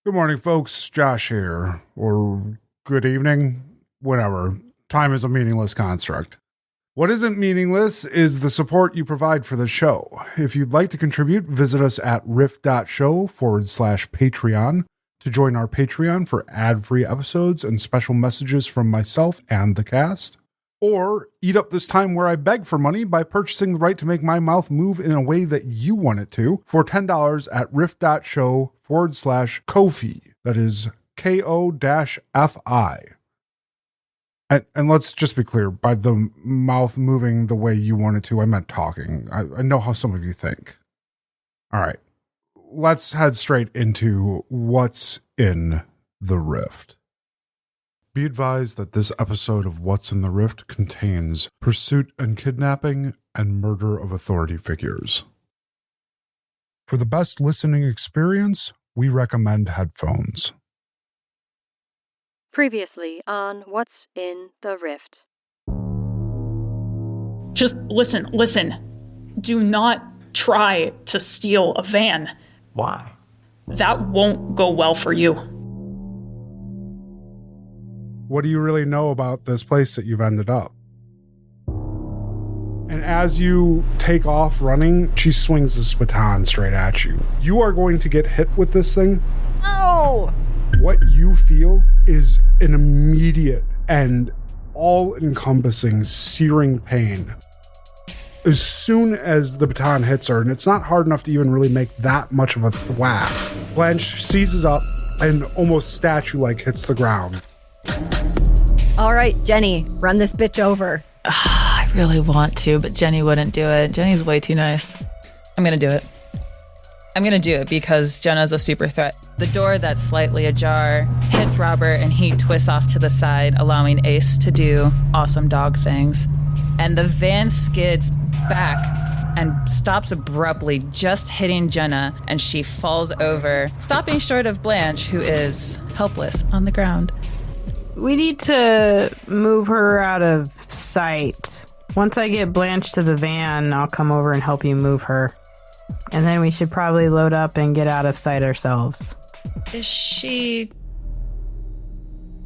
Good morning, folks. Josh here. Or good evening. Whatever. Time is a meaningless construct. What isn't meaningless is the support you provide for the show. If you'd like to contribute, visit us at riff.show/Patreon to join our Patreon for ad-free episodes and special messages from myself and the cast. Or eat up this time where I beg for money by purchasing the right to make my mouth move in a way that you want it to for $10 at riff.show/Ko-fi. That is Ko-fi. And let's just be clear, by the mouth moving the way you want it to, I meant talking. I know how some of you think. All right, let's head straight into what's in the Rift. Be advised that this episode of What's in the Rift contains pursuit and kidnapping and murder of authority figures. For the best listening experience, we recommend headphones. Previously on What's in the Rift. Just listen. Do not try to steal a van. Why? That won't go well for you. What do you really know about this place that you've ended up? And as you take off running, she swings this baton straight at you. You are going to get hit with this thing. Oh! What you feel is an immediate and all-encompassing searing pain. As soon as the baton hits her, and it's not hard enough to even really make that much of a thwack, Blanche seizes up and almost statue-like hits the ground. All right, Jenny, run this bitch over. I really want to, but Jenny wouldn't do it. Jenny's way too nice. I'm going to do it. I'm going to do it because Jenna's a super threat. The door that's slightly ajar hits Robert and he twists off to the side, allowing Ace to do awesome dog things. And the van skids back and stops abruptly, just hitting Jenna, and she falls over, stopping short of Blanche, who is helpless on the ground. We need to move her out of sight. Once I get Blanche to the van, I'll come over and help you move her. And then we should probably load up and get out of sight ourselves. Is she...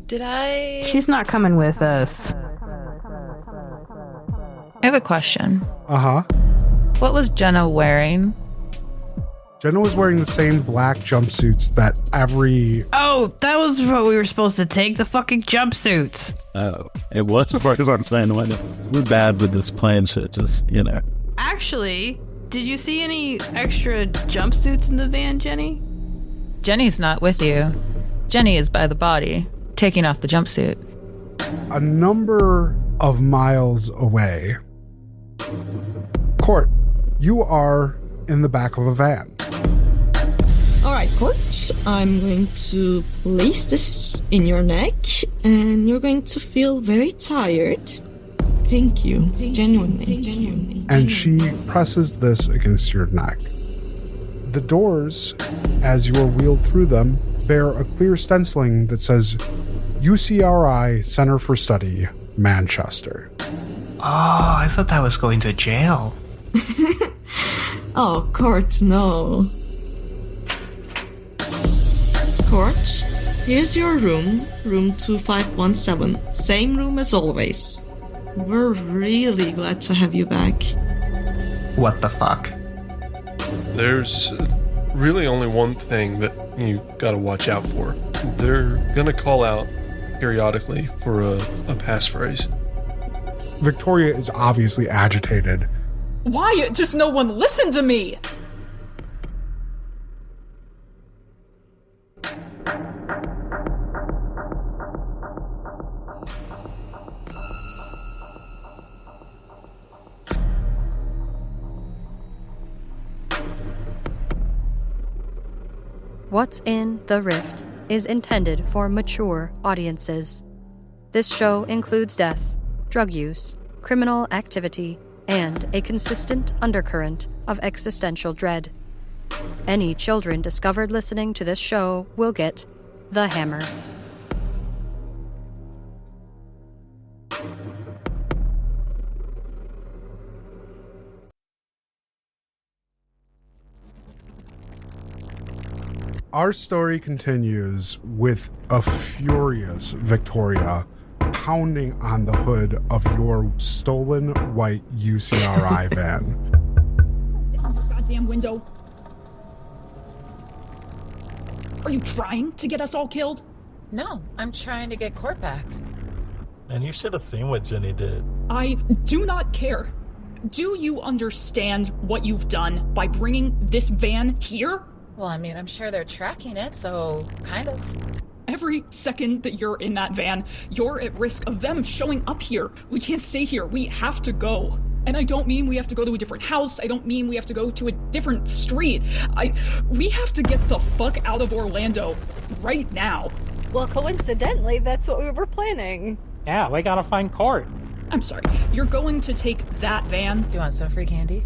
She's not coming with us. I have a question. Uh-huh. What was Jenna wearing? Jenna was wearing the same black jumpsuits that every... Oh, that was what we were supposed to take, the fucking jumpsuits. Oh, it was part of our plan. We're bad with this plan shit, just, Actually, did you see any extra jumpsuits in the van, Jenny? Jenny's not with you. Jenny is by the body, taking off the jumpsuit. A number of miles away. Court, you are in the back of a van. Alright, Court, I'm going to place this in your neck, and you're going to feel very tired. Thank you. Genuinely. And she presses this against your neck. The doors, as you are wheeled through them, bear a clear stenciling that says UCRI Center for Study, Manchester. Oh, I thought I was going to jail. Oh, Court, no. Court, here's your room 2517. Same room as always. We're really glad to have you back. What the fuck? There's really only one thing that you gotta watch out for. They're gonna call out periodically for a passphrase. Victoria is obviously agitated. Why does no one listen to me? What's in the Rift is intended for mature audiences. This show includes death, drug use, criminal activity, and a consistent undercurrent of existential dread. Any children discovered listening to this show will get the hammer. Our story continues with a furious Victoria pounding on the hood of your stolen white UCRI van. Goddamn window. Are you trying to get us all killed? No, I'm trying to get Court back. And you should have seen what Jenny did. I do not care. Do you understand what you've done by bringing this van here? Well, I mean, I'm sure they're tracking it, so kind of. Every second that you're in that van, you're at risk of them showing up here. We can't stay here. We have to go. And I don't mean we have to go to a different house. I don't mean we have to go to a different street. We have to get the fuck out of Orlando right now. Well, coincidentally, that's what we were planning. Yeah, we gotta find Court. I'm sorry. You're going to take that van? Do you want some free candy?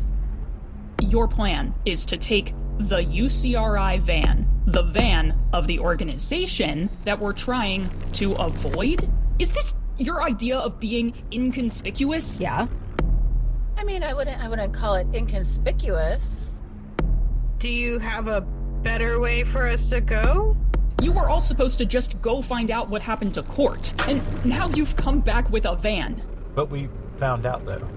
Your plan is to take the UCRI van, the van of the organization that we're trying to avoid? Is this your idea of being inconspicuous? Yeah. I mean, I wouldn't call it inconspicuous. Do you have a better way for us to go? You were all supposed to just go find out what happened to Court, and now you've come back with a van. But we found out, though.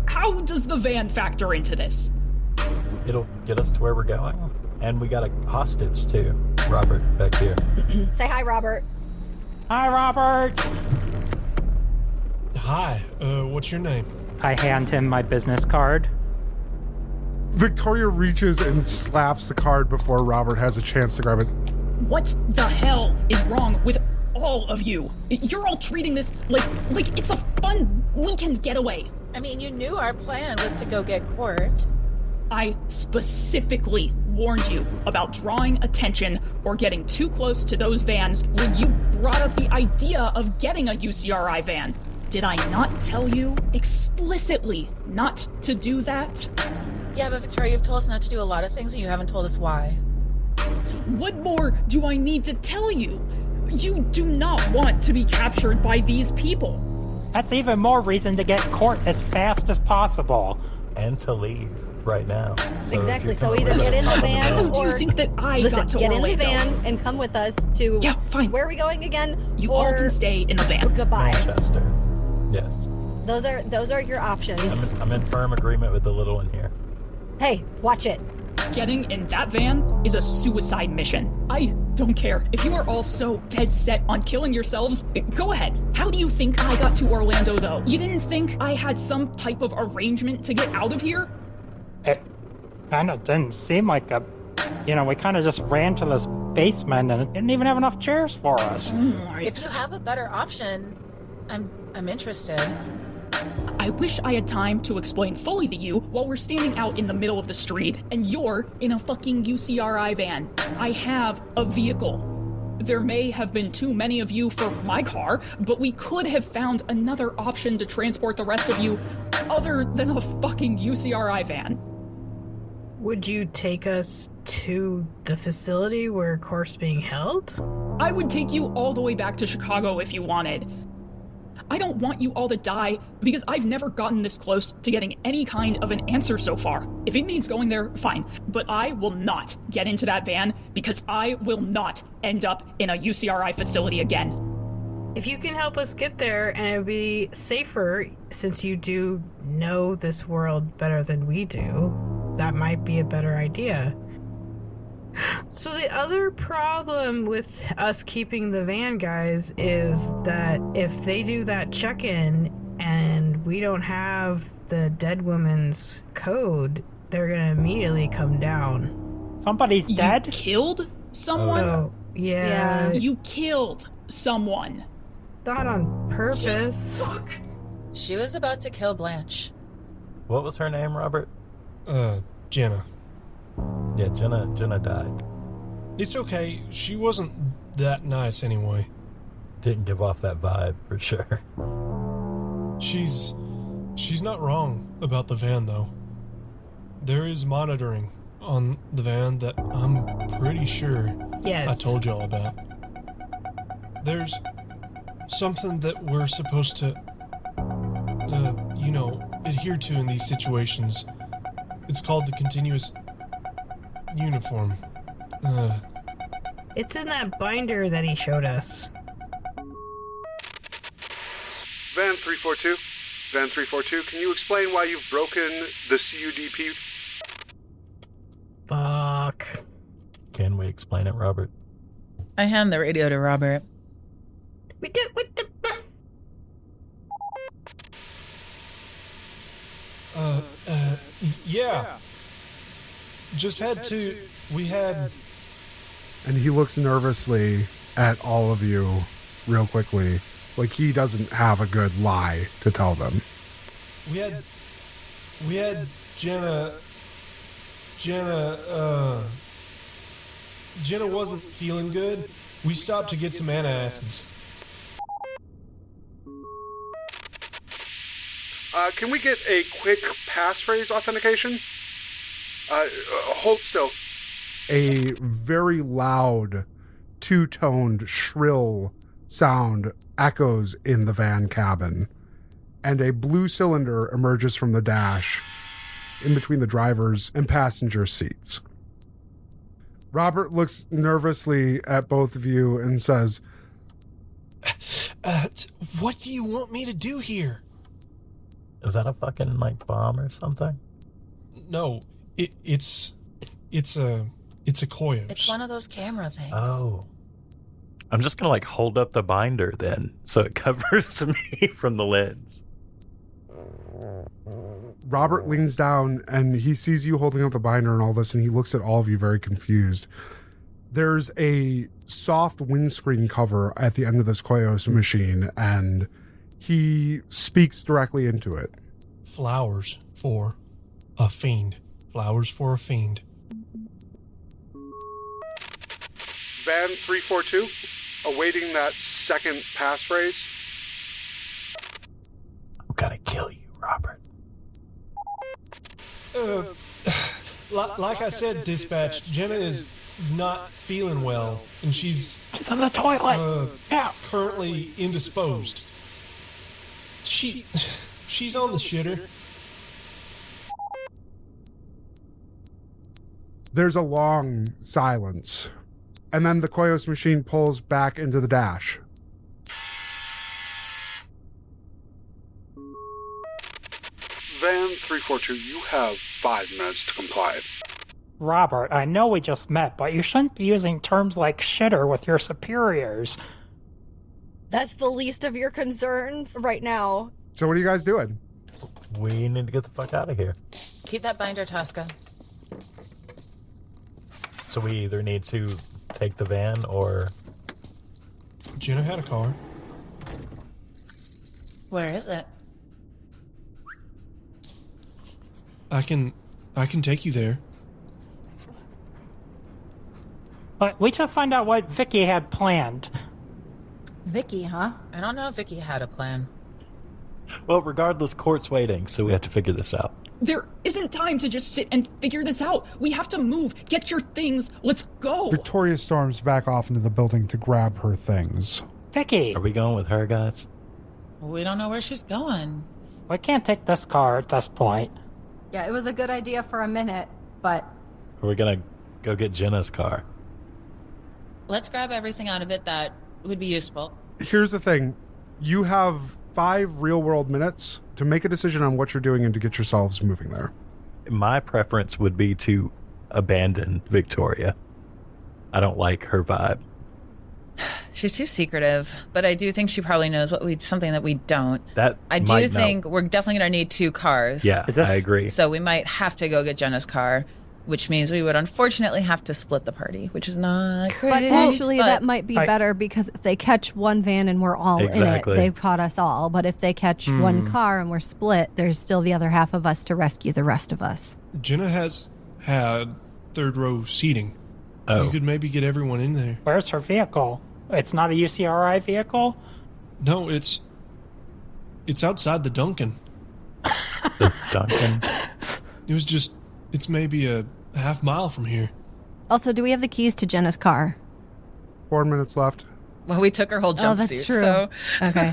How does the van factor into this? It'll get us to where we're going. And we got a hostage, too. Robert, back here. Say hi, Robert. Hi, Robert. Hi, what's your name? I hand him my business card. Victoria reaches and slaps the card before Robert has a chance to grab it. What the hell is wrong with all of you? You're all treating this like it's a fun weekend getaway. I mean, you knew our plan was to go get Court. I specifically warned you about drawing attention or getting too close to those vans when you brought up the idea of getting a UCRI van. Did I not tell you explicitly not to do that? Yeah, but Victoria, you've told us not to do a lot of things and you haven't told us why. What more do I need to tell you? You do not want to be captured by these people. That's even more reason to get Court as fast as possible. And to leave right now. So exactly, so either get in the van How do or... you think that I Listen, got to get Orlando? in the van and come with us to... Yeah, fine. Where are we going again? You all can stay in the van. Goodbye. Manchester. Yes. Those are your options. I'm in firm agreement with the little one here. Hey, watch it. Getting in that van is a suicide mission. I don't care. If you are all so dead set on killing yourselves, go ahead. How do you think I got to Orlando, though? You didn't think I had some type of arrangement to get out of here? It kind of didn't seem like a... we kind of just ran to this basement and it didn't even have enough chairs for us. If you have a better option, I'm interested. I wish I had time to explain fully to you while we're standing out in the middle of the street and you're in a fucking UCRI van. I have a vehicle. There may have been too many of you for my car, but we could have found another option to transport the rest of you other than a fucking UCRI van. Would you take us to the facility where Court's being held? I would take you all the way back to Chicago if you wanted. I don't want you all to die because I've never gotten this close to getting any kind of an answer so far. If it means going there, fine. But I will not get into that van because I will not end up in a UCRI facility again. If you can help us get there and it'll be safer since you do know this world better than we do, that might be a better idea. So the other problem with us keeping the van, guys, is that if they do that check-in and we don't have the dead woman's code, they're gonna immediately come down. Somebody's dead? You killed someone? Oh, yeah. You killed someone. Not on purpose. Fuck. She was about to kill Blanche. What was her name, Robert? Jenna. Yeah, Jenna died. It's okay. She wasn't that nice anyway. Didn't give off that vibe, for sure. She's not wrong about the van, though. There is monitoring on the van that I'm pretty sure Yes. I told y'all about. There's something that we're supposed to, adhere to in these situations. It's called the continuous uniform. It's in that binder that he showed us. Van 342. Van 342, can you explain why you've broken the CUDP? Fuck. Can we explain it, Robert? I hand the radio to Robert. Yeah. And he looks nervously at all of you real quickly, like he doesn't have a good lie to tell them. We had Jenna wasn't feeling good. We stopped to get some antacids. Can we get a quick passphrase authentication? Hold still. A very loud, two-toned, shrill sound echoes in the van cabin, and a blue cylinder emerges from the dash in between the driver's and passenger seats. Robert looks nervously at both of you and says, What do you want me to do here? Is that a fucking, bomb or something? No, it's a Koyos. It's one of those camera things. Oh. I'm just gonna, hold up the binder then, so it covers me from the lens. Robert leans down and he sees you holding up the binder and all this, and he looks at all of you very confused. There's a soft windscreen cover at the end of this Koyos machine, and he speaks directly into it. Flowers for a fiend. Flowers for a fiend. Van 342, awaiting that second passphrase. I'm gonna kill you, Robert. Like I said, dispatch, Jenna is not feeling well, and she's on the toilet. Currently indisposed. She's on the shitter. There's a long silence, and then the Koyos machine pulls back into the dash. Van 342, you have 5 minutes to comply. Robert, I know we just met, but you shouldn't be using terms like shitter with your superiors. That's the least of your concerns right now. So what are you guys doing? We need to get the fuck out of here. Keep that binder, Tosca. So we either need to take the van or... Jenna had a car. Where is it? I can take you there. But we should find out what Vicky had planned. Vicky, huh? I don't know if Vicky had a plan. Well, regardless, court's waiting, so we have to figure this out. There isn't time to just sit and figure this out. We have to move. Get your things. Let's go. Victoria storms back off into the building to grab her things. Vicky! Are we going with her, guys? We don't know where she's going. We can't take this car at this point. Yeah, it was a good idea for a minute, but... Are we gonna go get Jenna's car? Let's grab everything out of it that would be useful. Here's the thing. You have 5 real-world minutes to make a decision on what you're doing and to get yourselves moving there. My preference would be to abandon Victoria. I don't like her vibe. She's too secretive, but I do think she probably knows something that we don't. I do might think know. we're definitely going to need 2 cars. Yeah, I agree. So we might have to go get Jenna's car, which means we would unfortunately have to split the party, which is not great. But actually, that might be better because if they catch one van and we're all in it, they've caught us all. But if they catch one car and we're split, there's still the other half of us to rescue the rest of us. Jenna has had 3rd row seating. Oh. You could maybe get everyone in there. Where's her vehicle? It's not a UCRI vehicle? No, it's outside the Duncan. The Duncan? It's maybe a half mile from here. Also, do we have the keys to Jenna's car? 4 minutes left. Well, we took her whole jumpsuit. that's true. So. Okay.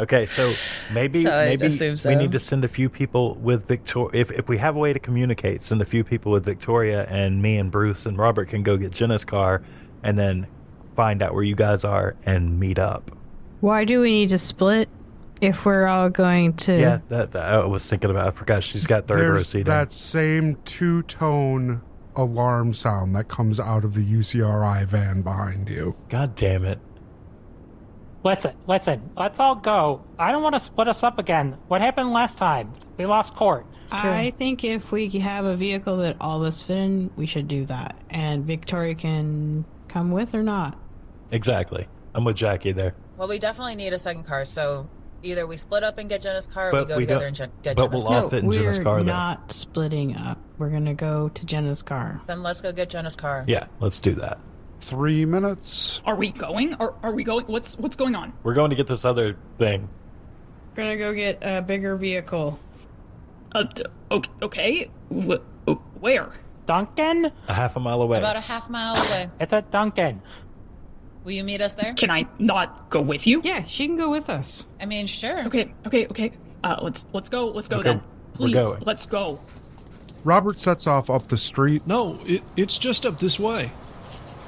Okay, so maybe assume we need to send a few people with Victoria. If we have a way to communicate, send a few people with Victoria, and me and Bruce and Robert can go get Jenna's car, and then find out where you guys are and meet up. Why do we need to split if we're all going to... Yeah, that I was thinking about. I forgot she's got third row seating. That same two-tone alarm sound that comes out of the UCRI van behind you. God damn it. Listen, let's all go. I don't want to split us up again. What happened last time? We lost court. I think if we have a vehicle that all of us fit in, we should do that. And Victoria can come with or not. Exactly. I'm with Jackie there. Well, we definitely need a second car, so either we split up and get Jenna's car, or But we go we together don't- and get but Jenna's we'll all car. fit in Jenna's car We're then. not splitting up. We're going to go to Jenna's car. Then let's go get Jenna's car. Yeah, let's do that. 3 minutes. Are we going? Are we going? What's going on? We're going to get this other thing. We're going to go get a bigger vehicle. Okay. Where? Duncan? A half a mile away. About a half mile away. It's at Duncan. Will you meet us there? Can I not go with you? Yeah, she can go with us. I mean, sure. Okay. Let's go. Let's go Okay, then. we're Please, going. let's go. Robert sets off up the street. No, it's just up this way.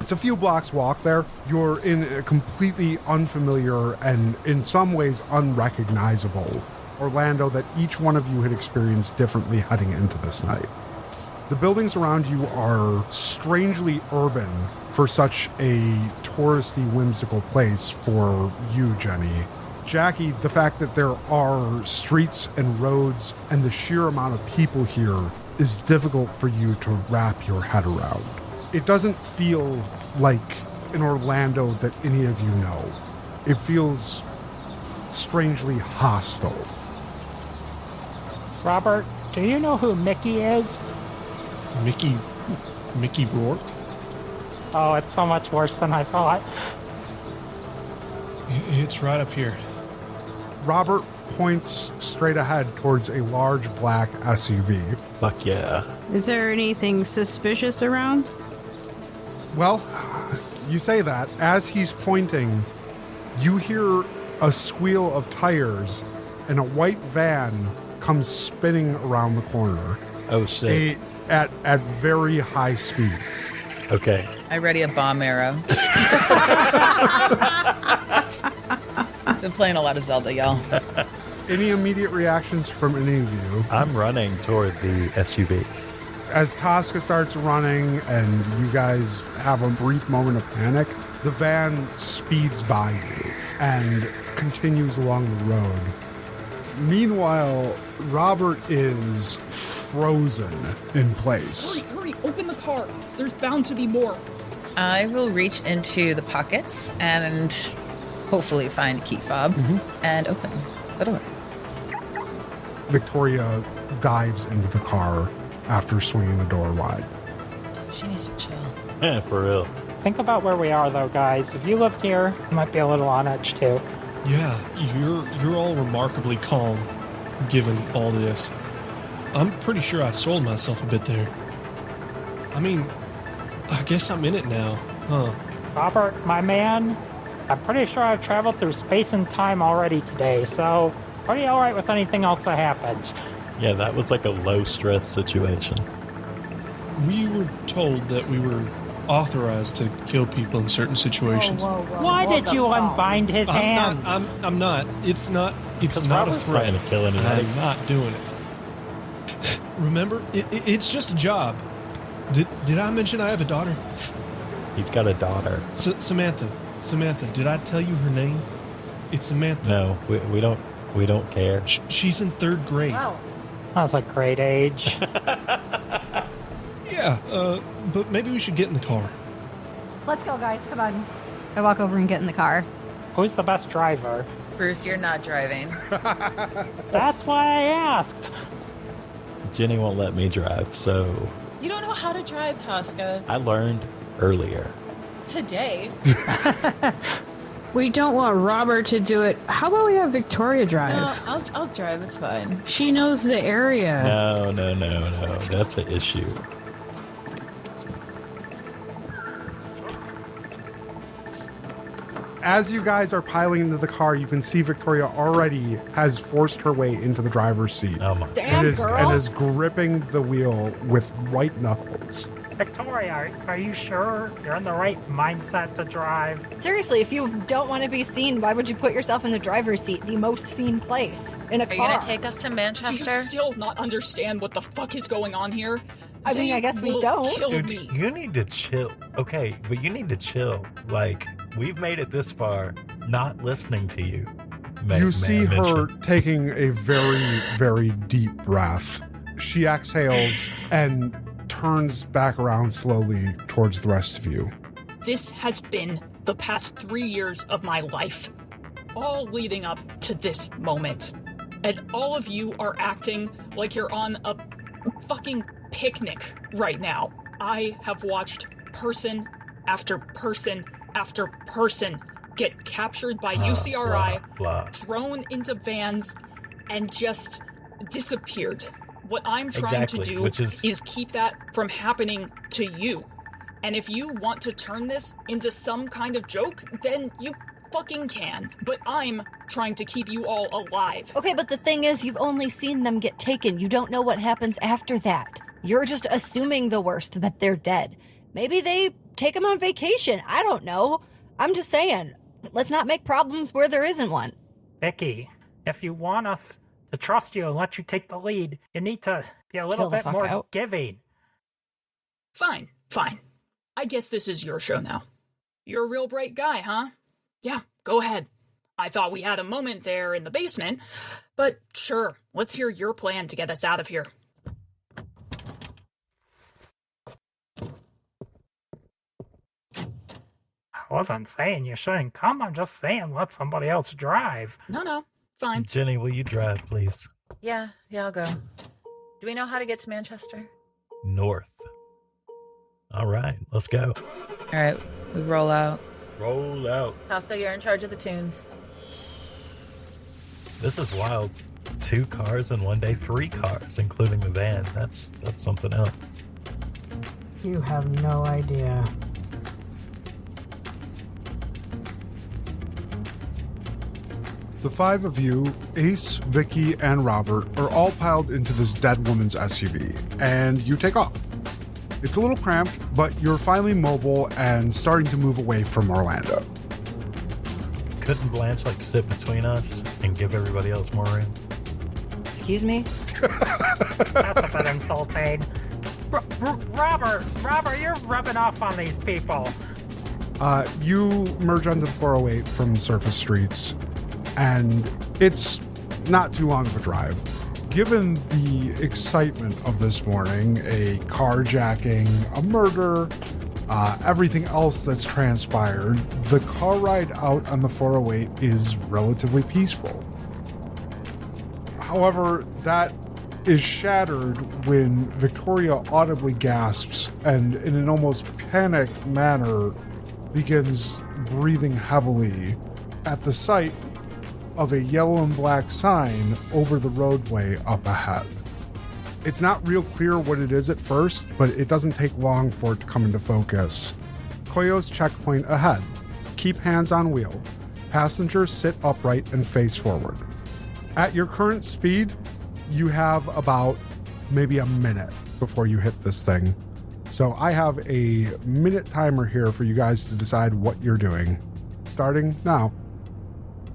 It's a few blocks walk there. You're in a completely unfamiliar and in some ways unrecognizable Orlando that each one of you had experienced differently heading into this night. The buildings around you are strangely urban for such a touristy, whimsical place for you, Jenny. Jackie, the fact that there are streets and roads and the sheer amount of people here is difficult for you to wrap your head around. It doesn't feel like an Orlando that any of you know. It feels strangely hostile. Robert, do you know who Mickey is? Mickey Rourke? Oh, it's so much worse than I thought. It's right up here. Robert points straight ahead towards a large black SUV. Fuck yeah. Is there anything suspicious around? Well, you say that. As he's pointing, you hear a squeal of tires and a white van comes spinning around the corner. Oh, shit. At very high speed. Okay. I ready a bomb arrow. Been playing a lot of Zelda, y'all. Any immediate reactions from any of you? I'm running toward the SUV. As Tosca starts running and you guys have a brief moment of panic, the van speeds by you and continues along the road. Meanwhile, Robert is frozen in place. Hurry, open the car. There's bound to be more. I will reach into the pockets and hopefully find a key fob and open the door. Victoria dives into the car after swinging the door wide. She needs to chill. Yeah, for real. Think about where we are, though, guys. If you lived here, you might be a little on edge, too. Yeah, you're all remarkably calm, given all this. I'm pretty sure I sold myself a bit there. I mean, I guess I'm in it now, huh? Robert, my man, I'm pretty sure I've traveled through space and time already today, so pretty alright with anything else that happens. Yeah, that was like a low-stress situation. We were told that we were authorized to kill people in certain situations. Why did you unbind his hands? I'm not. It's not a Robert's threat. trying to kill anybody. I'm not doing it. Remember, it's just a job. Did I mention I have a daughter? He's got a daughter. Samantha, did I tell you her name? It's Samantha. No, we don't care. She's in 3rd grade. Wow. That's a great age. Yeah, but maybe we should get in the car. Let's go, guys. Come on. I walk over and get in the car. Who's the best driver? Bruce, you're not driving. That's why I asked. Jenny won't let me drive, so... You don't know how to drive, Tosca. I learned earlier. Today. We don't want Robert to do it. How about we have Victoria drive? No, I'll drive. It's fine. She knows the area. No. That's an issue. As you guys are piling into the car, you can see Victoria already has forced her way into the driver's seat. Oh my. Damn, And is gripping the wheel with white knuckles. Victoria, are you sure you're in the right mindset to drive? Seriously, if you don't want to be seen, why would you put yourself in the driver's seat, the most seen place in a car? Are you going to take us to Manchester? Do you still not understand what the fuck is going on here? I mean, I guess we will don't. kill Dude, me. you need to chill. Okay, but you need to chill. Like, we've made it this far, not listening to you. You see her taking a very, very deep breath. She exhales and turns back around slowly towards the rest of you. This has been the past 3 years of my life, all leading up to this moment. And all of you are acting like you're on a fucking picnic right now. I have watched person after person after person get captured by UCRI, thrown into vans, and just disappeared. What I'm trying to do is keep that from happening to you. And if you want to turn this into some kind of joke, then you fucking can. But I'm trying to keep you all alive. Okay, but the thing is, you've only seen them get taken. You don't know what happens after that. You're just assuming the worst, that they're dead. Maybe they take them on vacation. I don't know. I'm just saying, let's not make problems where there isn't one. Vicky, if you want us to trust you and let you take the lead, you need to be a little bit more giving. Fine. I guess this is your show now. You're a real bright guy, huh? Yeah, go ahead. I thought we had a moment there in the basement, but sure, let's hear your plan to get us out of here. I wasn't saying you shouldn't come, I'm just saying let somebody else drive. No, fine. Jenny, will you drive, please? Yeah, I'll go. Do we know how to get to Manchester? North. All right, let's go. All right, we roll out. Roll out. Tosca, you're in charge of the tunes. This is wild. 2 cars in one day, 3 cars, including the van. That's something else. You have no idea. The 5 of you, Ace, Vicky, and Robert, are all piled into this dead woman's SUV, and you take off. It's a little cramped, but you're finally mobile and starting to move away from Orlando. Couldn't Blanche, sit between us and give everybody else more room? Excuse me? That's a bit insulting. Robert, you're rubbing off on these people. You merge onto the 408 from surface streets, and it's not too long of a drive. Given the excitement of this morning, a carjacking, a murder, everything else that's transpired, the car ride out on the 408 is relatively peaceful. However, that is shattered when Victoria audibly gasps and, in an almost panicked manner, begins breathing heavily at the sight of a yellow and black sign over the roadway up ahead. It's not real clear what it is at first, but it doesn't take long for it to come into focus. Koyo's checkpoint ahead. Keep hands on wheel. Passengers sit upright and face forward. At your current speed, you have about maybe a minute before you hit this thing. So I have a minute timer here for you guys to decide what you're doing. Starting now.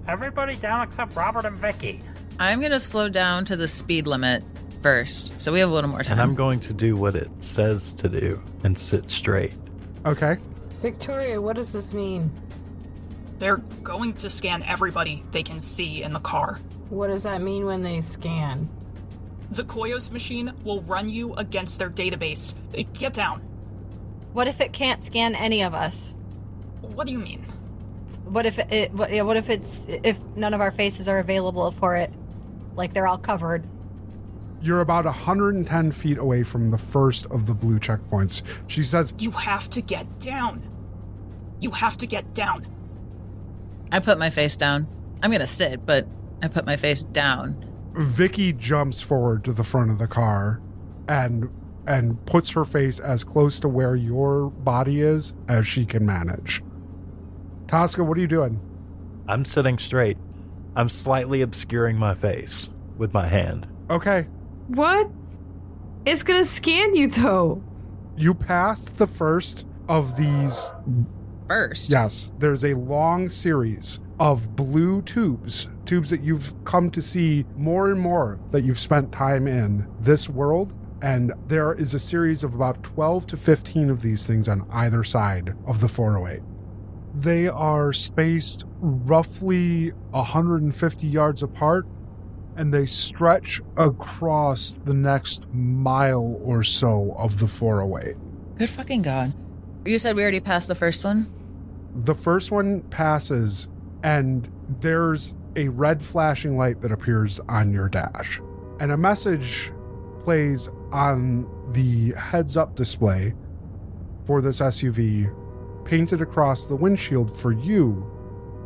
Everybody down except Robert and Vicky. I'm going to slow down to the speed limit first, so we have a little more time. And I'm going to do what it says to do and sit straight. Okay. Victoria, what does this mean? They're going to scan everybody they can see in the car. What does that mean when they scan? The Koyos machine will run you against their database. Get down. What if it can't scan any of us? What do you mean? What if if none of our faces are available for it? Like they're all covered. You're about 110 feet away from the first of the blue checkpoints. She says, "You have to get down. You have to get down." I put my face down. I'm going to sit, but I put my face down. Vicky jumps forward to the front of the car and puts her face as close to where your body is as she can manage. Tosca, what are you doing? I'm sitting straight. I'm slightly obscuring my face with my hand. Okay. What? It's gonna scan you, though. You passed the first of these. First? Yes. There's a long series of blue tubes that you've come to see more and more that you've spent time in this world. And there is a series of about 12 to 15 of these things on either side of the 408. They are spaced roughly 150 yards apart, and they stretch across the next mile or so of the 408. Good fucking God. You said we already passed the first one? The first one passes, and there's a red flashing light that appears on your dash. And a message plays on the heads-up display for this SUV, painted across the windshield for you,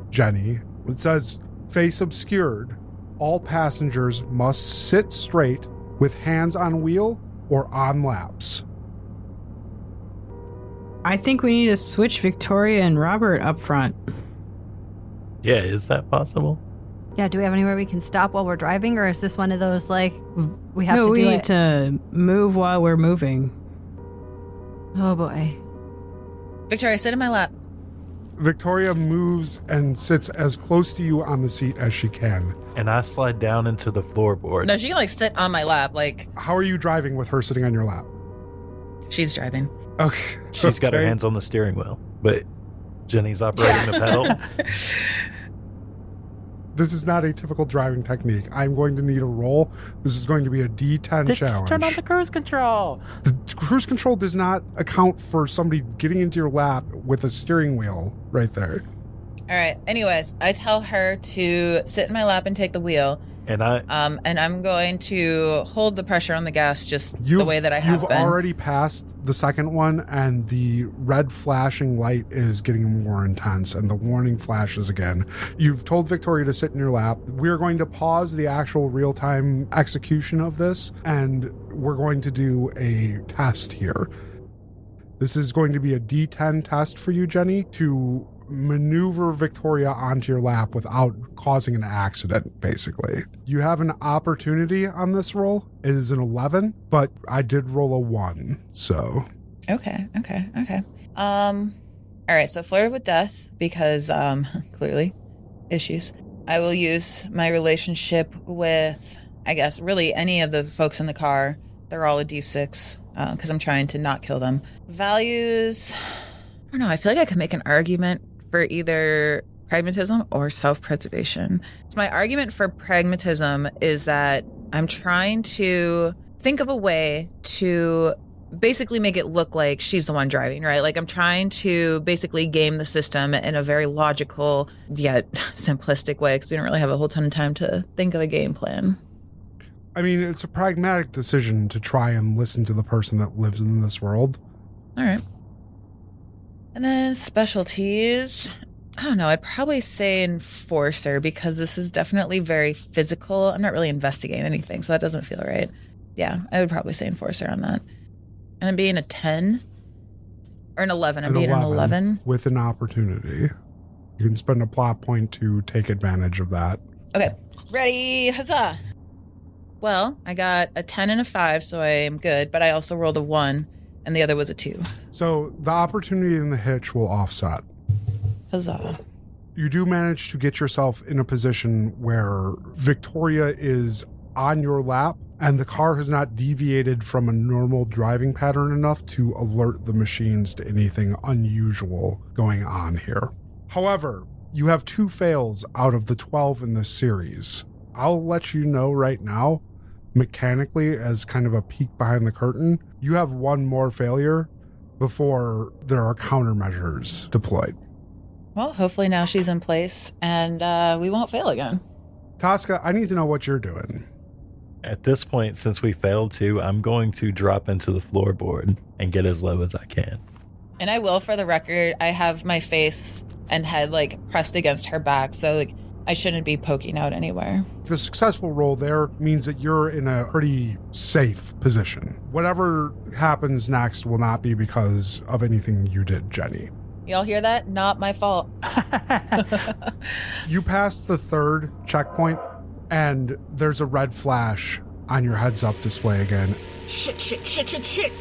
Jenny. It says, face obscured. All passengers must sit straight with hands on wheel or on laps. I think we need to switch Victoria and Robert up front. Yeah, is that possible? Yeah, do we have anywhere we can stop while we're driving, or is this one of those, like, we have to do it? No, we need to move while we're moving. Oh, boy. Victoria, sit in my lap. Victoria moves and sits as close to you on the seat as she can. And I slide down into the floorboard. No, she can, like, sit on my lap, like... How are you driving with her sitting on your lap? She's driving. Okay. She's got her hands on the steering wheel, but Jenny's operating the pedal. This is not a typical driving technique. I'm going to need a roll. This is going to be a D10 Just challenge. turn on the cruise control. The cruise control does not account for somebody getting into your lap with a steering wheel right there. All right. Anyways, I tell her to sit in my lap and take the wheel. And I'm going to hold the pressure on the gas just the way that I have You've been. already passed the second one, and the red flashing light is getting more intense, and the warning flashes again. You've told Victoria to sit in your lap. We're going to pause the actual real-time execution of this, and we're going to do a test here. This is going to be a D10 test for you, Jenny, to maneuver Victoria onto your lap without causing an accident, basically. You have an opportunity on this roll. It is an 11, but I did roll a 1, so. Okay. All right, so flirted with death because, clearly, issues. I will use my relationship with, I guess, really any of the folks in the car. They're all a D6 because I'm trying to not kill them. Values, I don't know. I feel like I could make an argument for either pragmatism or self-preservation. So my argument for pragmatism is that I'm trying to think of a way to basically make it look like she's the one driving, right? Like I'm trying to basically game the system in a very logical yet simplistic way because we don't really have a whole ton of time to think of a game plan. I mean, it's a pragmatic decision to try and listen to the person that lives in this world. All right. And then specialties, I don't know, I'd probably say enforcer because this is definitely very physical. I'm not really investigating anything, so that doesn't feel right. Yeah, I would probably say enforcer on that. And then being a 10 or an 11. I'm being an 11. With an opportunity. You can spend a plot point to take advantage of that. Okay, ready, huzzah. Well, I got a 10 and a 5, so I am good, but I also rolled a 1. And the other was a 2. So the opportunity and the hitch will offset. Huzzah. You do manage to get yourself in a position where Victoria is on your lap and the car has not deviated from a normal driving pattern enough to alert the machines to anything unusual going on here. However, you have 2 fails out of the 12 in this series. I'll let you know right now, mechanically, as kind of a peek behind the curtain, you have 1 more failure before there are countermeasures deployed. Well, hopefully now she's in place and we won't fail again. Tosca, I need to know what you're doing. At this point, since we failed to, I'm going to drop into the floorboard and get as low as I can. And I will, for the record, I have my face and head like pressed against her back, so like I shouldn't be poking out anywhere. The successful roll there means that you're in a pretty safe position. Whatever happens next will not be because of anything you did, Jenny. Y'all hear that? Not my fault. You pass the third checkpoint, and there's a red flash on your heads-up display again. Shit.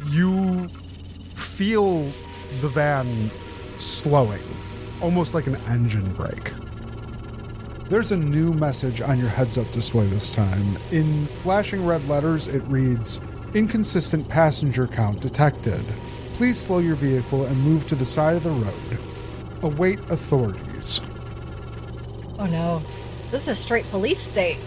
You feel the van slowing, almost like an engine brake. There's a new message on your heads-up display this time. In flashing red letters, it reads, "Inconsistent passenger count detected. Please slow your vehicle and move to the side of the road. Await authorities." Oh no. This is a straight police state.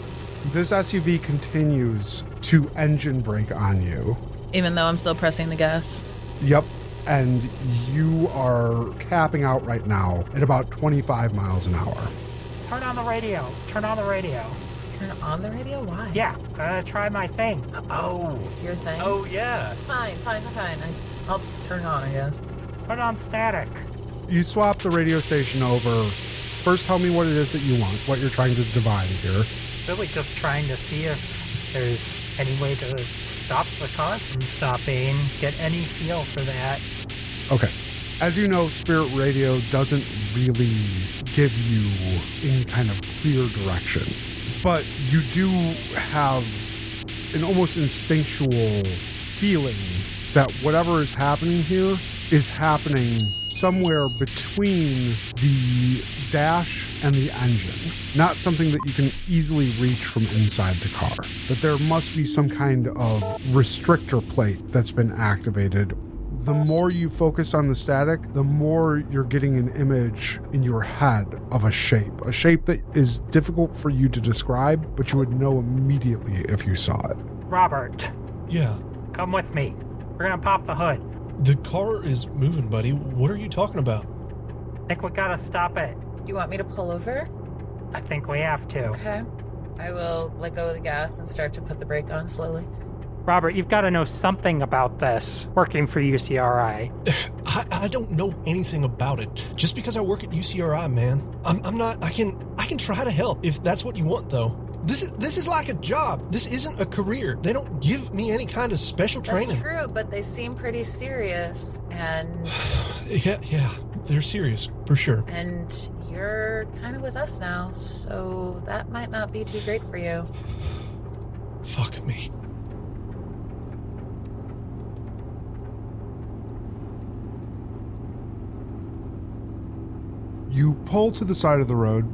This SUV continues to engine brake on you. Even though I'm still pressing the gas. Yep. And you are capping out right now at about 25 miles an hour. Turn on the radio. Turn on the radio. Turn on the radio? Why? Yeah, try my thing. Oh. Your thing? Oh, yeah. Fine. I'll turn on, I guess. Put on static. You swap the radio station over. First, tell me what it is that you want, what you're trying to divine here. Really just trying to see if there's any way to stop the car from stopping, get any feel for that. Okay. As you know, Spirit Radio doesn't really give you any kind of clear direction. But you do have an almost instinctual feeling that whatever is happening here is happening somewhere between the dash and the engine. Not something that you can easily reach from inside the car. That there must be some kind of restrictor plate that's been activated. The more you focus on the static, the more you're getting an image in your head of a shape that is difficult for you to describe, but you would know immediately if you saw it. Robert, Yeah. come with me. We're gonna pop the hood. The car is moving, buddy. What are you talking about? Think we gotta stop it. Do you want me to pull over? I think we have to. Okay. I will let go of the gas and start to put the brake on slowly. Robert, you've got to know something about this, working for UCRI. I don't know anything about it. Just because I work at UCRI, man. I'm not. I can try to help if that's what you want, though. This is like a job. This isn't a career. They don't give me any kind of special training. That's true, but they seem pretty serious, and Yeah, they're serious for sure. and you're kind of with us now, so that might not be too great for you. Fuck me. You pull to the side of the road.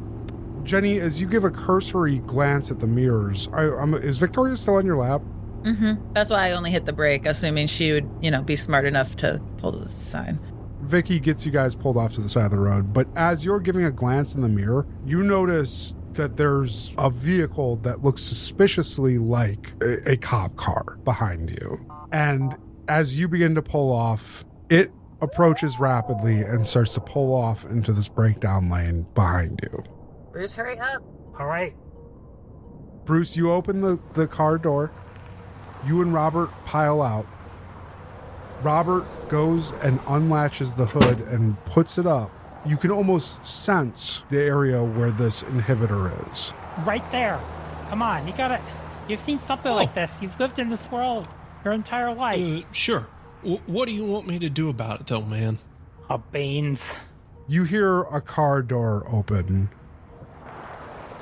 Jenny, as you give a cursory glance at the mirrors, is Victoria still on your lap? Mm-hmm. That's why I only hit the brake, assuming she would, be smart enough to pull to the side. Vicky gets you guys pulled off to the side of the road, but as you're giving a glance in the mirror, you notice that there's a vehicle that looks suspiciously like a cop car behind you. And as you begin to pull off, it approaches rapidly and starts to pull off into this breakdown lane behind you. Bruce, hurry up. All right. Bruce, you open the car door. You and Robert pile out. Robert goes and unlatches the hood and puts it up. You can almost sense the area where this inhibitor is. Right there. Come on, you've seen something like this. You've lived in this world your entire life. Sure. What do you want me to do about it, though, man? Oh, beans. You hear a car door open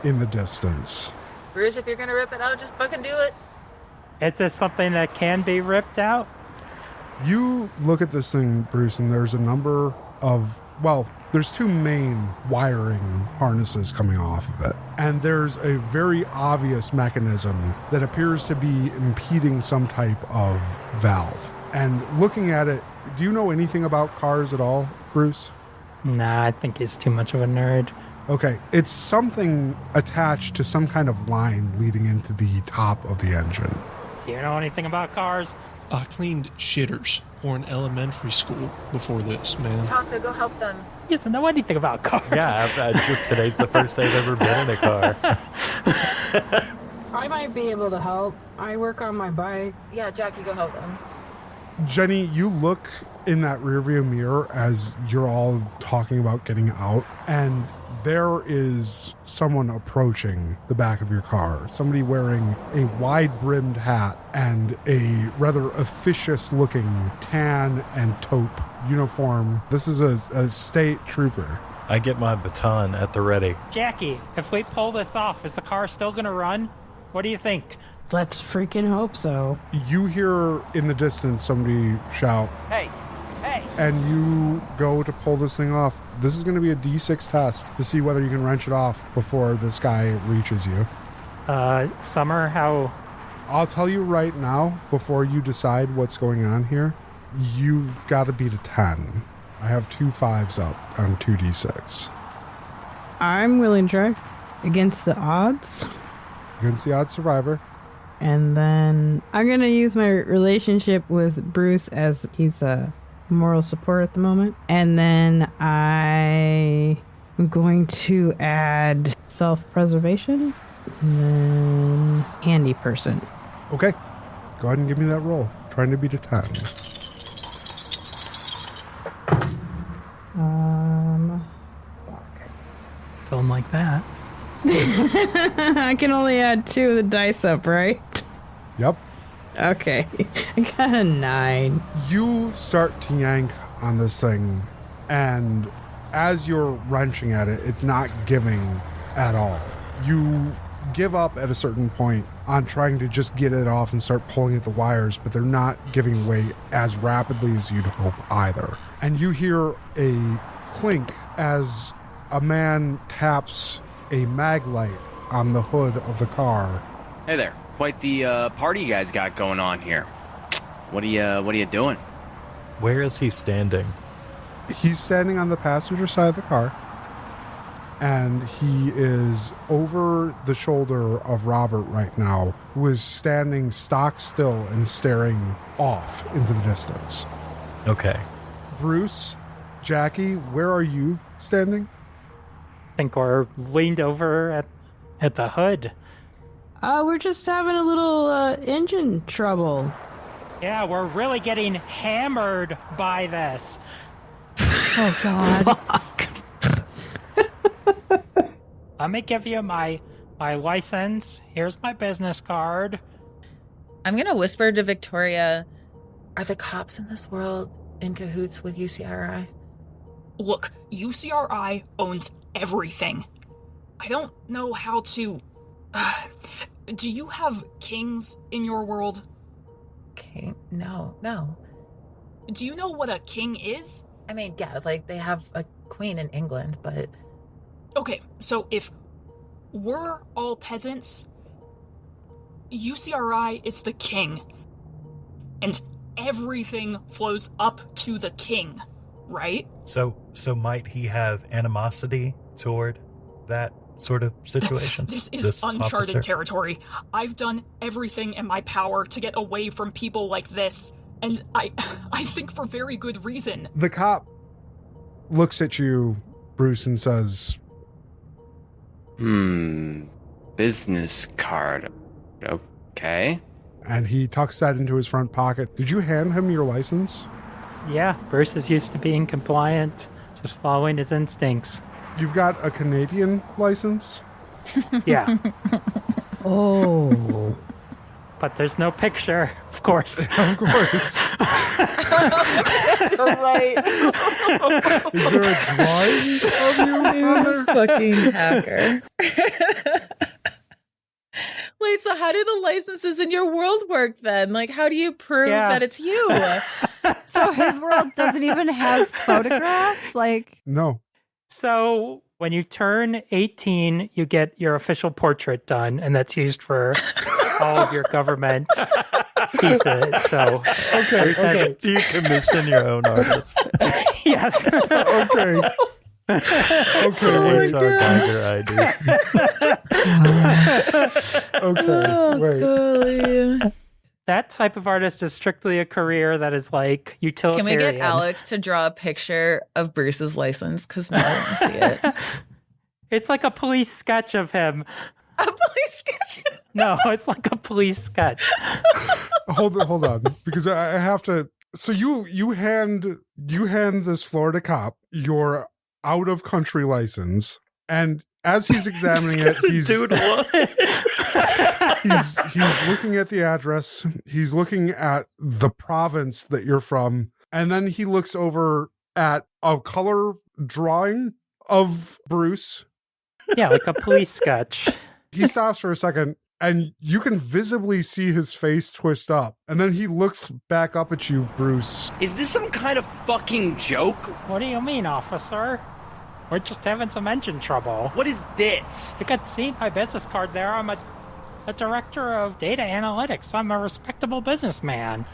in the distance. Bruce, if you're gonna rip it out, just fucking do it. Is this something that can be ripped out? You look at this thing, Bruce, and there's a number of, there's two main wiring harnesses coming off of it. And there's a very obvious mechanism that appears to be impeding some type of valve. And looking at it, do you know anything about cars at all, Bruce? Nah, I think he's too much of a nerd. Okay, it's something attached to some kind of line leading into the top of the engine. Do you know anything about cars? I cleaned shitters for an elementary school before this, man. Costco, go help them. He doesn't know anything about cars. Yeah, just today's the first day I've ever been in a car. I might be able to help. I work on my bike. Yeah, Jackie, go help them. Jenny, you look in that rearview mirror as you're all talking about getting out, and there is someone approaching the back of your car. Somebody wearing a wide-brimmed hat and a rather officious-looking tan and taupe uniform. This is a state trooper. I get my baton at the ready. Jackie, if we pull this off, is the car still going to run? What do you think? Let's freaking hope so. You hear in the distance somebody shout, Hey! and you go to pull this thing off. This is going to be a D6 test to see whether you can wrench it off before this guy reaches you. Summer, how... I'll tell you right now, before you decide what's going on here, you've got to beat a 10. I have 2 5s up on 2D6. I'm willing to try. Against the odds. Against the odd survivor. And then I'm going to use my relationship with Bruce as he's a moral support at the moment. And then I am going to add self-preservation. And then handy person. Okay. Go ahead and give me that roll. Trying to beat a 10. Feeling like that. I can only add 2 of the dice up, right? Yep. Okay. I got a 9. You start to yank on this thing, and as you're wrenching at it, it's not giving at all. You give up at a certain point on trying to just get it off and start pulling at the wires, but they're not giving way as rapidly as you'd hope either. And you hear a clink as a man taps a mag light on the hood of the car. Hey there. Quite the party you guys got going on here. What are you doing? Where is he standing? He's standing on the passenger side of the car, and he is over the shoulder of Robert right now, who is standing stock still and staring off into the distance. Okay. Bruce, Jackie, where are you standing? I think we're leaned over at the hood. We're just having a little engine trouble. Yeah, we're really getting hammered by this. Oh, God. Let me give you my license. Here's my business card. I'm going to whisper to Victoria, are the cops in this world in cahoots with UCRI? Look, UCRI owns everything. I don't know how to... do you have kings in your world? King? No. Do you know what a king is? I mean, yeah, like they have a queen in England, but... Okay, so if we're all peasants, UCRI is the king. And everything flows up to the king, right? So might he have animosity toward that sort of situation? This is uncharted officer? territory. I've done everything in my power to get away from people like this, and I think for very good reason. The cop looks at you, Bruce, and says, Business card. Okay. And he tucks that into his front pocket. Did you hand him your license? Yeah, Bruce is used to being compliant, just following his instincts. You've got a Canadian license? Yeah. Oh. But there's no picture, of course. Of course. Right. Is there a drawing of you on there? Fucking hacker. Wait, so how do the licenses in your world work then? Like, how do you prove that it's you? So his world doesn't even have photographs? Like, No. So when you turn 18, you get your official portrait done, and that's used for all of your government pieces. So, Okay. Do you commission your own artist? Yes. Okay. Okay, wait. HR Geiger ID. Okay, wait. That type of artist is strictly a career that is like Can utilitarian. we get Alex to draw a picture of Bruce's license? Because now I want to see it. It's like a police sketch of him. A police sketch? No, it's like a police sketch. Hold on, because I have to. So you hand this Florida cop your out of country license, And as he's examining it, he's looking at the address. He's looking at the province that you're from. And then he looks over at a color drawing of Bruce. Yeah, like a police sketch. He stops for a second, and you can visibly see his face twist up. And then he looks back up at you, Bruce. Is this some kind of fucking joke? What do you mean, officer? We're just having some engine trouble. What is this? You could see my business card there. I'm a director of data analytics. I'm a respectable businessman.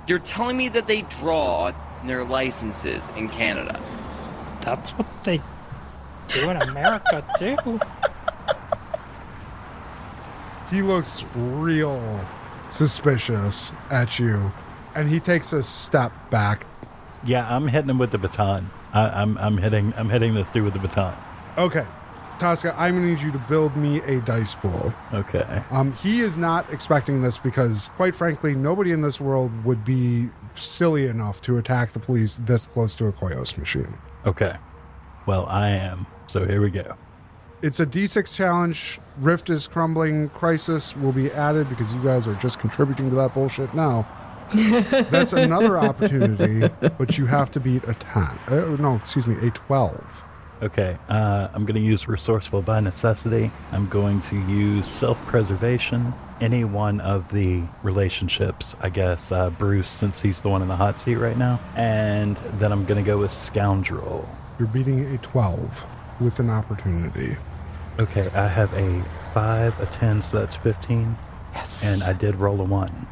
You're telling me that they draw their licenses in Canada? That's what they do in America, too. He looks real suspicious at you, and he takes a step back. Yeah, I'm hitting him with the baton. I'm hitting this dude with the baton. Okay. Tosca, I'm going to need you to build me a dice pool. Okay. He is not expecting this because, quite frankly, nobody in this world would be silly enough to attack the police this close to a Koyos machine. Okay. Well, I am. So here we go. It's a D6 challenge. Rift is crumbling. Crisis will be added because you guys are just contributing to that bullshit now. That's another opportunity, but you have to beat a 10. A 12. Okay, I'm going to use resourceful by necessity. I'm going to use self-preservation. Any one of the relationships, I guess, Bruce, since he's the one in the hot seat right now. And then I'm going to go with scoundrel. You're beating a 12 with an opportunity. Okay, I have a 5, a 10, so that's 15. Yes. And I did roll a 1.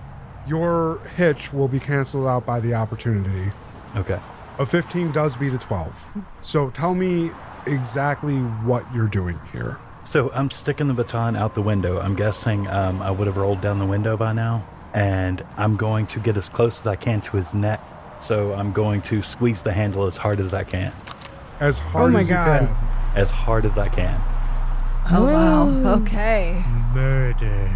Your hitch will be canceled out by the opportunity. Okay. A 15 does beat a 12. So tell me exactly what you're doing here. So I'm sticking the baton out the window. I'm guessing I would have rolled down the window by now. And I'm going to get as close as I can to his neck. So I'm going to squeeze the handle as hard as I can. As hard as you can. As hard as I can. Oh, wow. Okay. Murder.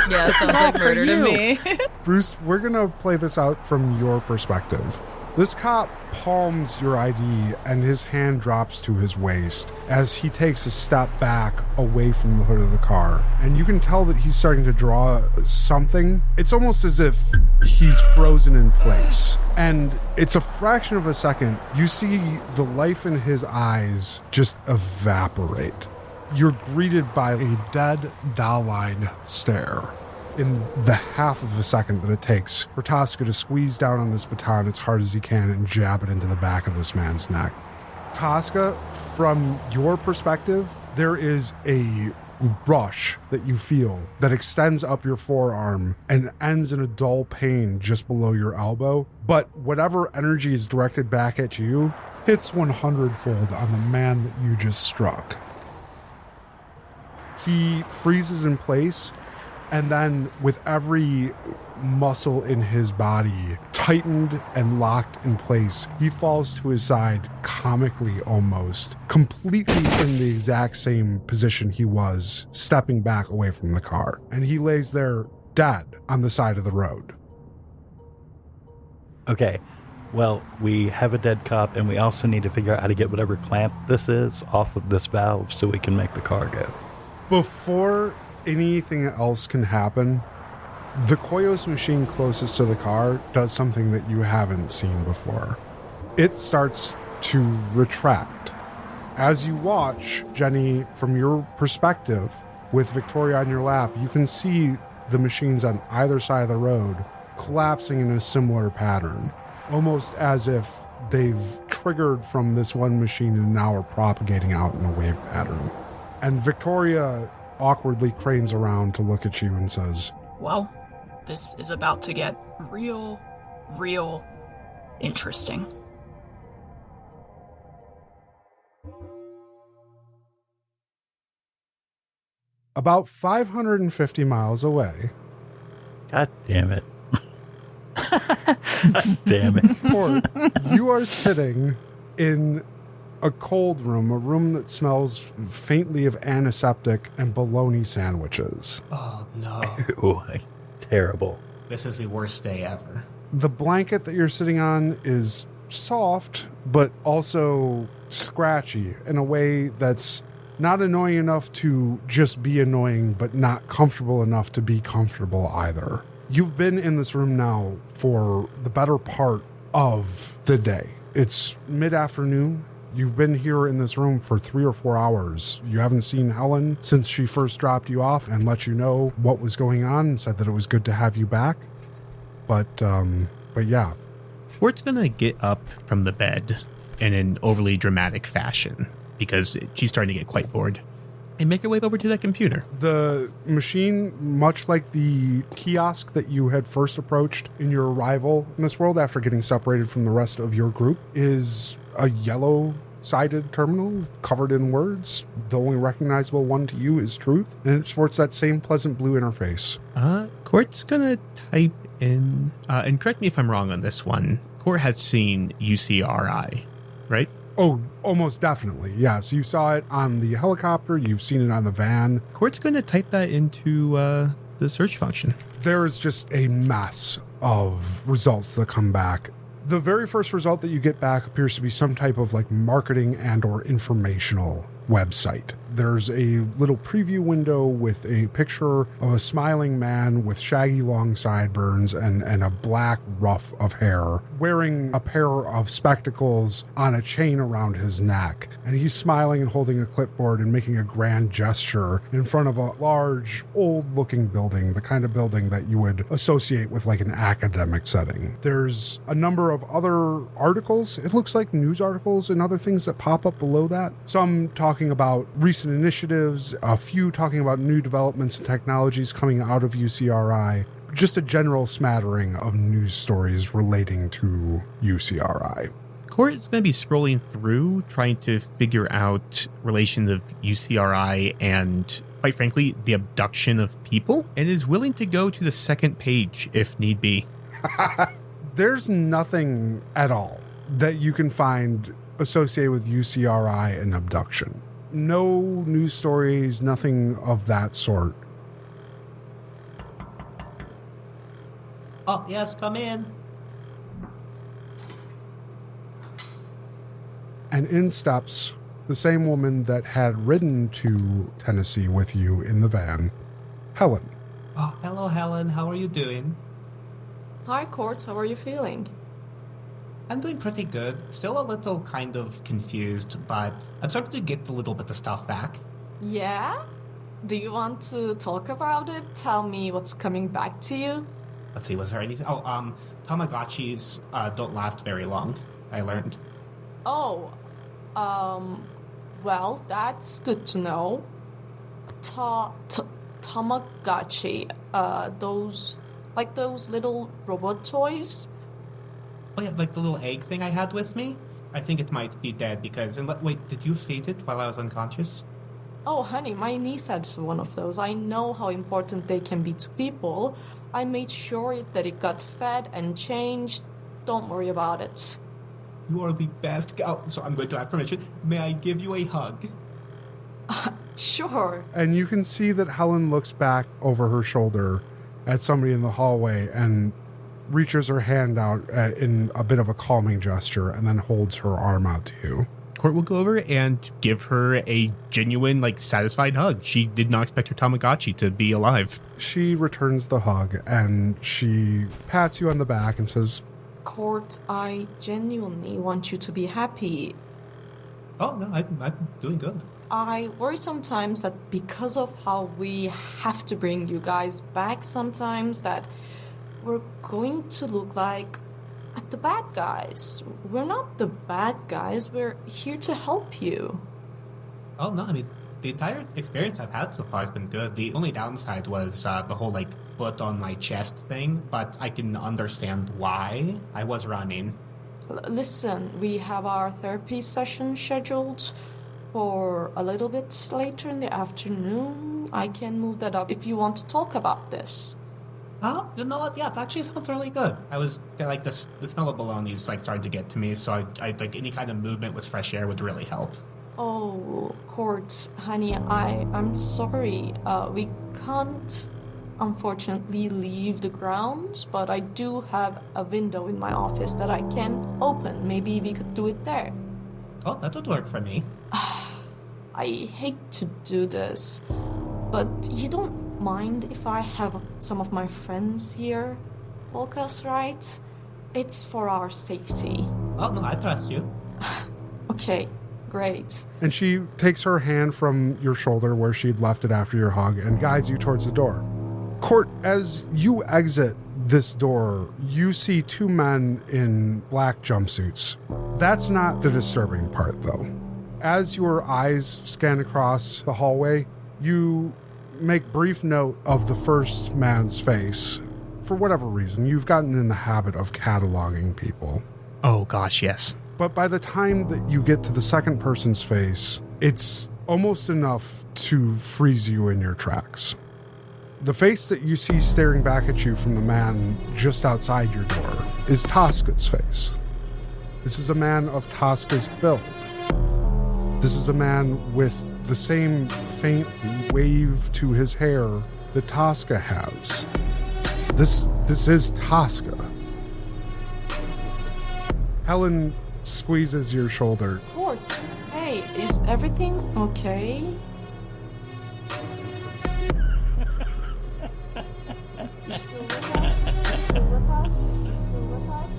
Yeah, sounds like murder to me. Bruce, we're going to play this out from your perspective. This cop palms your ID and his hand drops to his waist as he takes a step back away from the hood of the car. And you can tell that he's starting to draw something. It's almost as if he's frozen in place. And it's a fraction of a second. You see the life in his eyes just evaporate. You're greeted by a dead, doll-eyed stare. In the half of a second that it takes for Tosca to squeeze down on this baton as hard as he can and jab it into the back of this man's neck. Tosca, from your perspective, there is a rush that you feel that extends up your forearm and ends in a dull pain just below your elbow. But whatever energy is directed back at you hits 100-fold on the man that you just struck. He freezes in place. And then with every muscle in his body tightened and locked in place, he falls to his side, comically almost, completely in the exact same position he was, stepping back away from the car. And he lays there dead on the side of the road. Okay. Well, we have a dead cop, and we also need to figure out how to get whatever clamp this is off of this valve so we can make the car go. Before anything else can happen, the Koyos machine closest to the car does something that you haven't seen before. It starts to retract. As you watch, Jenny, from your perspective, with Victoria on your lap, you can see the machines on either side of the road collapsing in a similar pattern, almost as if they've triggered from this one machine and now are propagating out in a wave pattern. And Victoria awkwardly cranes around to look at you and says, Well, this is about to get real interesting. about 550 miles away. God damn it. God damn it. Or you are sitting in a cold room, a room that smells faintly of antiseptic and bologna sandwiches. Oh, no. Ooh, terrible. This is the worst day ever. The blanket that you're sitting on is soft, but also scratchy in a way that's not annoying enough to just be annoying, but not comfortable enough to be comfortable either. You've been in this room now for the better part of the day. It's mid-afternoon. You've been here in this room for 3 or 4 hours. You haven't seen Helen since she first dropped you off and let you know what was going on and said that it was good to have you back. But yeah. Court's gonna get up from the bed in an overly dramatic fashion because she's starting to get quite bored and make her way over to that computer. The machine, much like the kiosk that you had first approached in your arrival in this world after getting separated from the rest of your group, is a yellow-sided terminal covered in words. The only recognizable one to you is truth, and it sports that same pleasant blue interface. Court's gonna type in, and correct me if I'm wrong on this one, Court has seen UCRI, right? Oh, almost definitely, yes. You saw it on the helicopter, you've seen it on the van. Court's gonna type that into the search function. There is just a mess of results that come back. The very first result that you get back appears to be some type of like marketing and or informational website. There's a little preview window with a picture of a smiling man with shaggy long sideburns and a black ruff of hair, wearing a pair of spectacles on a chain around his neck. And he's smiling and holding a clipboard and making a grand gesture in front of a large, old-looking building, the kind of building that you would associate with like an academic setting. There's a number of other articles. It looks like news articles and other things that pop up below that. Some talking about recent initiatives, a few talking about new developments and technologies coming out of UCRI, just a general smattering of news stories relating to UCRI. Court is going to be scrolling through, trying to figure out relations of UCRI and, quite frankly, the abduction of people, and is willing to go to the second page if need be. There's nothing at all that you can find associated with UCRI and abduction. No news stories, nothing of that sort. Oh, yes, come in. And in steps the same woman that had ridden to Tennessee with you in the van, Helen. Oh, hello, Helen. How are you doing? Hi, Court. How are you feeling? I'm doing pretty good. Still a little kind of confused, but I'm starting to get a little bit of stuff back. Yeah? Do you want to talk about it? Tell me what's coming back to you? Let's see, was there anything? Oh, Tamagotchis don't last very long, I learned. Oh, well, that's good to know. Tamagotchi, those little robot toys? Oh yeah, like the little egg thing I had with me? I think it might be dead because... Wait, did you feed it while I was unconscious? Oh, honey, my niece had one of those. I know how important they can be to people. I made sure that it got fed and changed. Don't worry about it. You are the best. Oh, so I'm going to ask permission. May I give you a hug? Sure. And you can see that Helen looks back over her shoulder at somebody in the hallway and reaches her hand out in a bit of a calming gesture and then holds her arm out to you. Court will go over and give her a genuine, satisfied hug. She did not expect her Tamagotchi to be alive. She returns the hug and she pats you on the back and says, Court, I genuinely want you to be happy. Oh, no, I'm doing good. I worry sometimes that because of how we have to bring you guys back sometimes, that we're going to look like the bad guys. We're not the bad guys. We're here to help you. Oh, no, I mean, the entire experience I've had so far has been good. The only downside was the whole, foot on my chest thing, but I can understand why. I was running. Listen, we have our therapy session scheduled for a little bit later in the afternoon. I can move that up if you want to talk about this. Oh, you know what? Yeah, that actually sounds really good. I was, the smell of bologna is, starting to get to me, so I any kind of movement with fresh air would really help. Oh, Court, honey, I'm sorry. We can't unfortunately leave the grounds, but I do have a window in my office that I can open. Maybe we could do it there. Oh, that would work for me. I hate to do this, but you don't mind if I have some of my friends here? Volkas, right? It's for our safety. Oh, no, I trust you. Okay, great. And she takes her hand from your shoulder where she'd left it after your hug and guides you towards the door. Court, as you exit this door, you see two men in black jumpsuits. That's not the disturbing part, though. As your eyes scan across the hallway, you make brief note of the first man's face. For whatever reason, you've gotten in the habit of cataloging people. Oh, gosh, yes. But by the time that you get to the second person's face, it's almost enough to freeze you in your tracks. The face that you see staring back at you from the man just outside your door is Tosca's face. This is a man of Tosca's build. This is a man with the same faint wave to his hair that Tosca has. This is Tosca. Helen squeezes your shoulder. Court, hey, is everything okay? You still with us? Still with us? Still with us?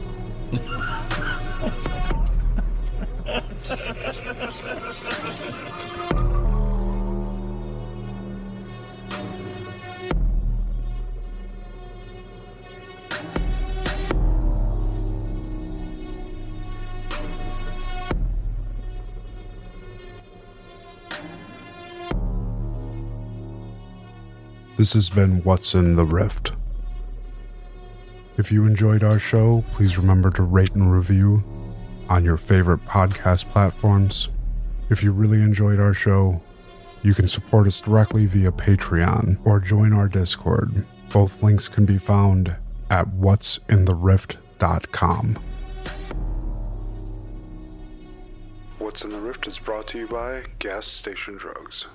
This has been What's in the Rift. If you enjoyed our show, please remember to rate and review on your favorite podcast platforms. If you really enjoyed our show, you can support us directly via Patreon or join our Discord. Both links can be found at what'sintherift.com. What's in the Rift is brought to you by Gas Station Drugs.